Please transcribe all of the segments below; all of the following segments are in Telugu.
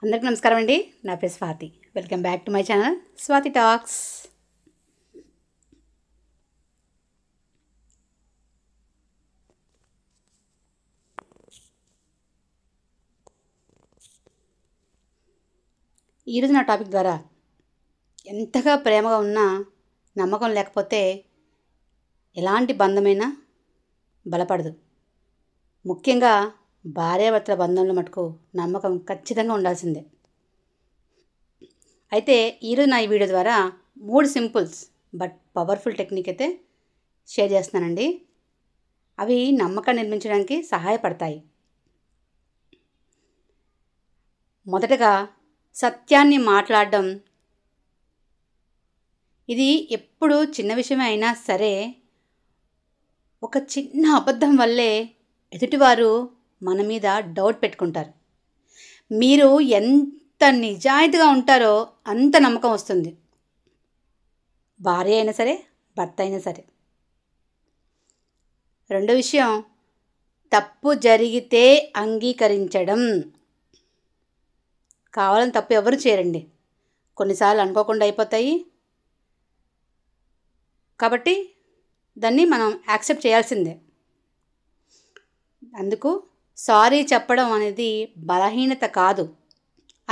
అందరికీ నమస్కారం అండి. నా పేరు Swathi. Welcome back to my channel Swathi talks. ఈరోజు నా టాపిక్ ద్వారా ఎంతగా ప్రేమగా ఉన్నా నమ్మకం లేకపోతే ఎలాంటి బంధమైనా బలపడదు. ముఖ్యంగా భార్యాభర్తల బంధంలో మటుకు నమ్మకం ఖచ్చితంగా ఉండాల్సిందే. అయితే ఈరోజు నా ఈ వీడియో ద్వారా 3 సింపుల్స్ బట్ పవర్ఫుల్ టెక్నిక్ అయితే షేర్ చేస్తున్నానండి. అవి నమ్మకాన్ని నిర్మించడానికి సహాయపడతాయి. మొదటగా సత్యాన్ని మాట్లాడడం. ఇది ఎప్పుడు చిన్న విషయమే అయినా సరే, ఒక చిన్న అబద్ధం వల్లే ఎదుటివారు మన మీద డౌట్ పెట్టుకుంటారు. మీరు ఎంత నిజాయితీగా ఉంటారో అంత నమ్మకం వస్తుంది. భార్య అయినా సరే, భర్త అయినా సరే. రెండో విషయం, తప్పు జరిగితే అంగీకరించడం. కావాలని తప్పు ఎవరు చేయరండి, కొన్నిసార్లు అనుకోకుండా అయిపోతాయి. కాబట్టి దాన్ని మనం యాక్సెప్ట్ చేయాల్సిందే. అందుకు సారీ చెప్పడం అనేది బలహీనత కాదు,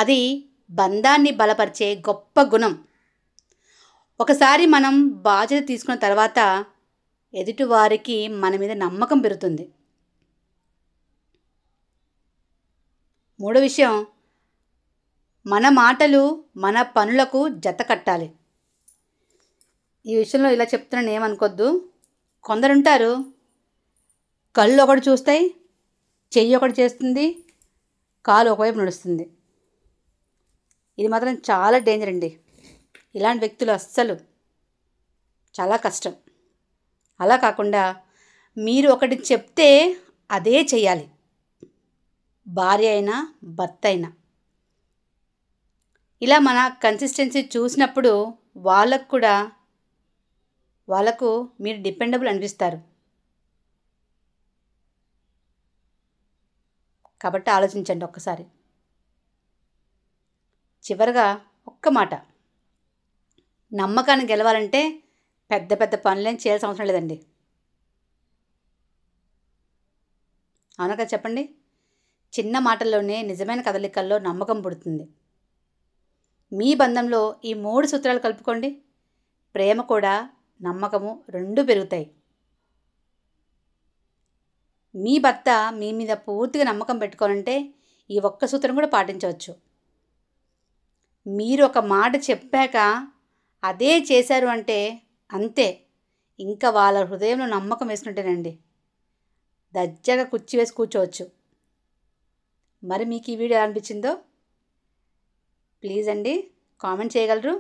అది బంధాన్ని బలపరిచే గొప్ప గుణం. ఒకసారి మనం బాధ్యత తీసుకున్న తర్వాత ఎదుటివారికి మన మీద నమ్మకం పెరుగుతుంది. మూడో విషయం, మన మాటలు మన పనులకు జత కట్టాలి. ఈ విషయంలో ఇలా చెప్తున్నాను ఏమనుకోద్దు. కొందరుంటారు, కళ్ళు ఒకటి చూస్తాయి, చెయ్యి ఒకటి చేస్తుంది, కాలు ఒకవైపు నడుస్తుంది. ఇది మాత్రం చాలా డేంజర్ అండి. ఇలాంటి వ్యక్తులు అస్సలు చాలా కష్టం. అలా కాకుండా మీరు ఒకటి చెప్తే అదే చెయ్యాలి. భార్య అయినా భర్త అయినా ఇలా మన కన్సిస్టెన్సీ చూసినప్పుడు వాళ్ళకు మీరు డిపెండబుల్ అనిపిస్తారు. కాబట్టి ఆలోచించండి ఒక్కసారి. చివరగా ఒక్క మాట, నమ్మకాన్ని గెలవాలంటే పెద్ద పెద్ద పనులేం చేయాల్సిన అవసరం లేదండి. అవునా కదా చెప్పండి? చిన్న మాటల్లోనే నిజమైన కదలికల్లో నమ్మకం పుడుతుంది. మీ బంధంలో ఈ 3 సూత్రాలు కలుపుకోండి, ప్రేమ కూడా నమ్మకము 2 పెరుగుతాయి. మీ భర్త మీ మీద పూర్తిగా నమ్మకం పెట్టుకోవాలంటే ఈ ఒక్క సూత్రం కూడా పాటించవచ్చు. మీరు ఒక మాట చెప్పాక అదే చేశారు అంటే అంతే, ఇంకా వాళ్ళ హృదయంలో నమ్మకం వేసినట్టేనండి. దర్జాగా కుర్చీ వేసి కూర్చోవచ్చు. మరి మీకు ఈ వీడియో ఎలా అనిపించిందో ప్లీజ్ అండి కామెంట్ చేయగలరు.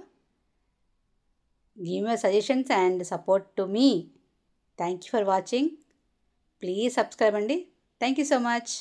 Give me suggestions and support to me. Thank you for watching. Please subscribe అండి. Thank you so much.